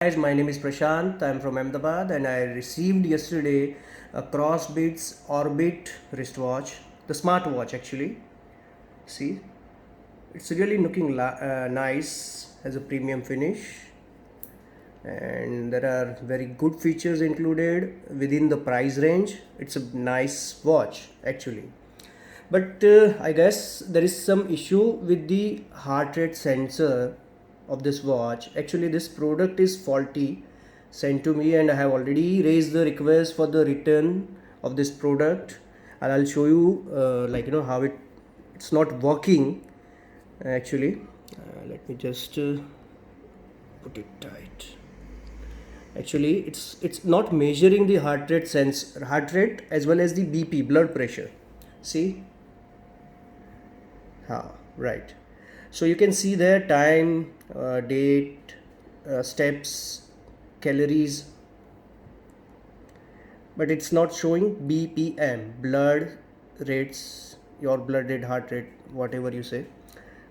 Guys, my name is Prashant. I'm from Ahmedabad and I received yesterday a Crossbeats Orbit wristwatch, the smartwatch actually. See, it's really looking nice, has a premium finish, and there are very good features included within the price range. It's a nice watch actually. But I guess there is some issue with the heart rate sensor of this watch. Actually, this product is faulty sent to me, and I have already raised the request for the return of this product. And I'll show you, how it's not working actually. Let me just put it tight. Actually, it's not measuring the heart rate as well as the BP, blood pressure. See. Right. So you can see there time, date, steps, calories, but it's not showing BPM, blood rates, your blood rate, heart rate, whatever you say.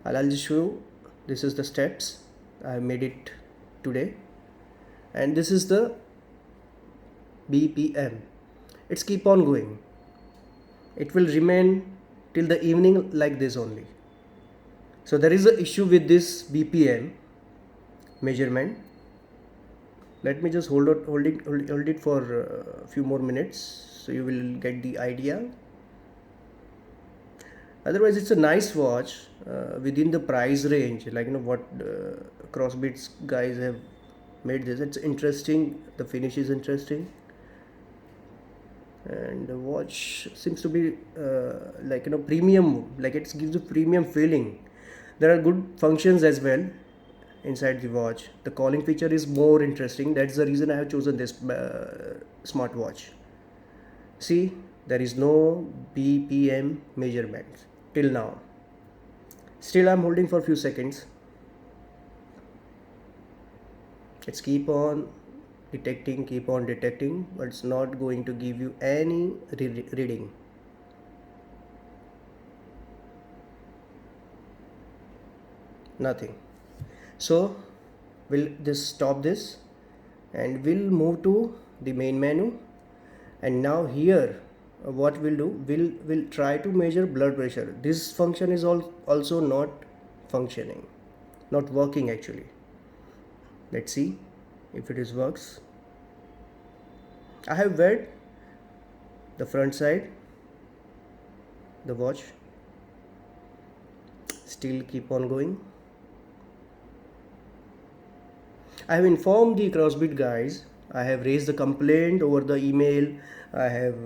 I'll just show you. This is the steps. I made it today, and this is the BPM. It's keep on going. It will remain till the evening like this only. So there is an issue with this BPM measurement. Let me just hold it for a few more minutes so you will get the idea. Otherwise, it's a nice watch within the price range. What Crossbeats guys have made this. It's interesting. The finish is interesting. And the watch seems to be premium, like it gives a premium feeling. There are good functions as well inside the watch. The calling feature is more interesting. That's the reason I have chosen this smartwatch. See, there is no BPM measurement till now. Still, I'm holding for a few seconds. It's keep on detecting, but it's not going to give you any reading. Nothing. So we'll just stop this and we'll move to the main menu. And now here what we'll do, we'll try to measure blood pressure. This function is also not functioning, not working actually. Let's see if it works. I have weighed the front side, the watch, still keep on going. I have informed the Crossbeat guys. I have raised the complaint over the email. I have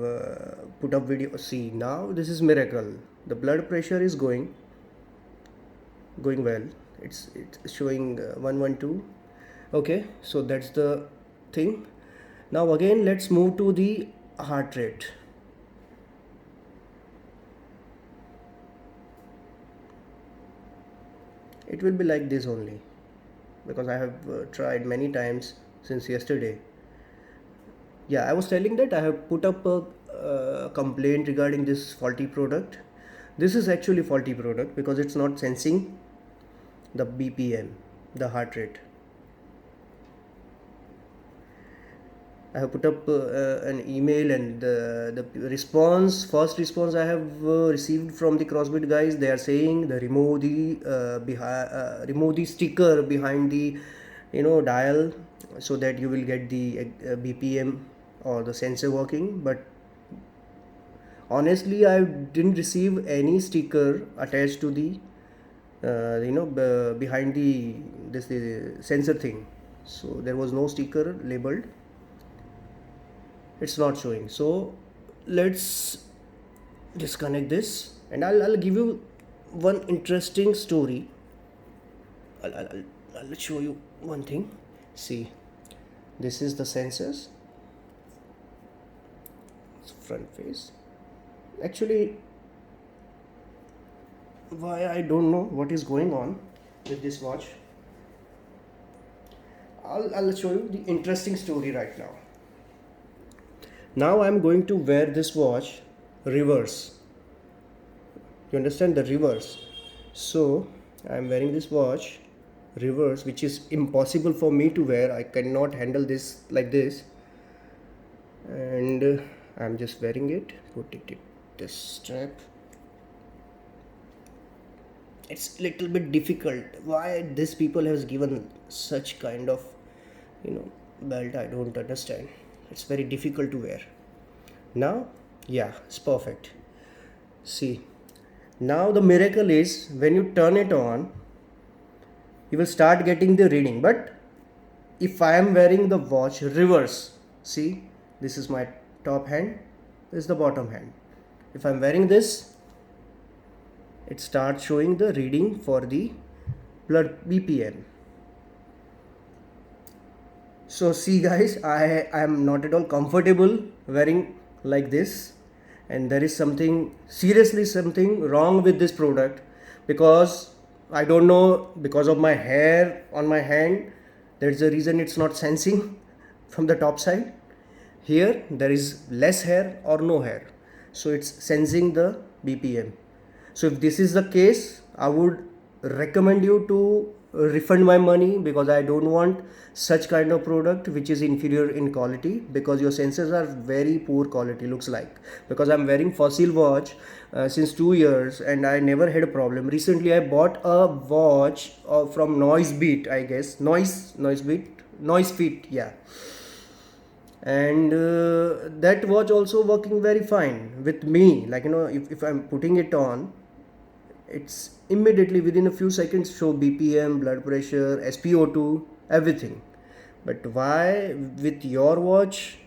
put up video. See, now this is miracle. The blood pressure is going well. It's showing 112. Okay, so that's the thing. Now again, let's move to the heart rate. It will be like this only, because I have tried many times since yesterday. Yeah, I was telling that I have put up a complaint regarding this faulty product. This is actually faulty product because it's not sensing the BPM, the heart rate. I have put up an email, and the first response I have received from the Crossbeat guys, they are saying remove the sticker behind the dial, so that you will get the BPM or the sensor working. But honestly, I didn't receive any sticker attached to the behind the sensor thing. So there was no sticker labeled. It's not showing. So let's disconnect this, and I'll give you one interesting story. I'll show you one thing. See, this is the sensors. It's front face. Actually, why I don't know what is going on with this watch. I'll show you the interesting story right now. Now I'm going to wear this watch reverse. You understand, the reverse? So I'm wearing this watch reverse, which is impossible for me to wear. I cannot handle this like this, and I'm just wearing it. Put it this strap. It's little bit difficult. Why these people has given such kind of belt? I don't understand. It's very difficult to wear. Now, yeah, it's perfect. See, now the miracle is when you turn it on, you will start getting the reading. But if I am wearing the watch reverse, see, this is my top hand, this is the bottom hand. If I'm wearing this, it starts showing the reading for the blood BPM. So see guys, I am not at all comfortable wearing like this, and there is seriously something wrong with this product, because I don't know, because of my hair on my hand, there's a reason it's not sensing from the top side. Here there is less hair or no hair, so it's sensing the BPM. So if this is the case, I would recommend you to refund my money, because I don't want such kind of product which is inferior in quality, because your sensors are very poor quality, looks like. Because I'm wearing Fossil watch since 2 years and I never had a problem. Recently I bought a watch from Noisebeat, I guess. Noisefit, yeah. And that watch also working very fine with me. Like, if I'm putting it on, it's immediately within a few seconds show BPM, blood pressure, SpO2, everything. But why with your watch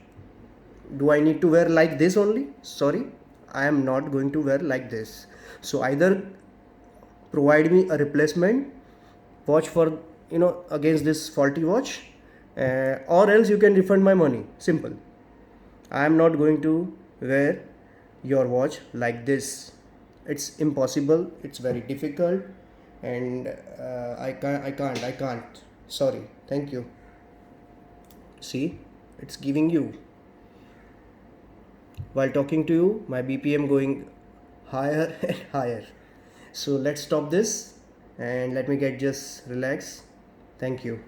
do I need to wear like this only? Sorry, I am not going to wear like this. So either provide me a replacement watch for against this faulty watch, or else you can refund my money. Simple. I am not going to wear your watch like this. It's impossible, it's very difficult, and I can't. Sorry. Thank you. See, it's giving you, while talking to you, my BPM going higher and higher. So let's stop this and let me get just relax. Thank you.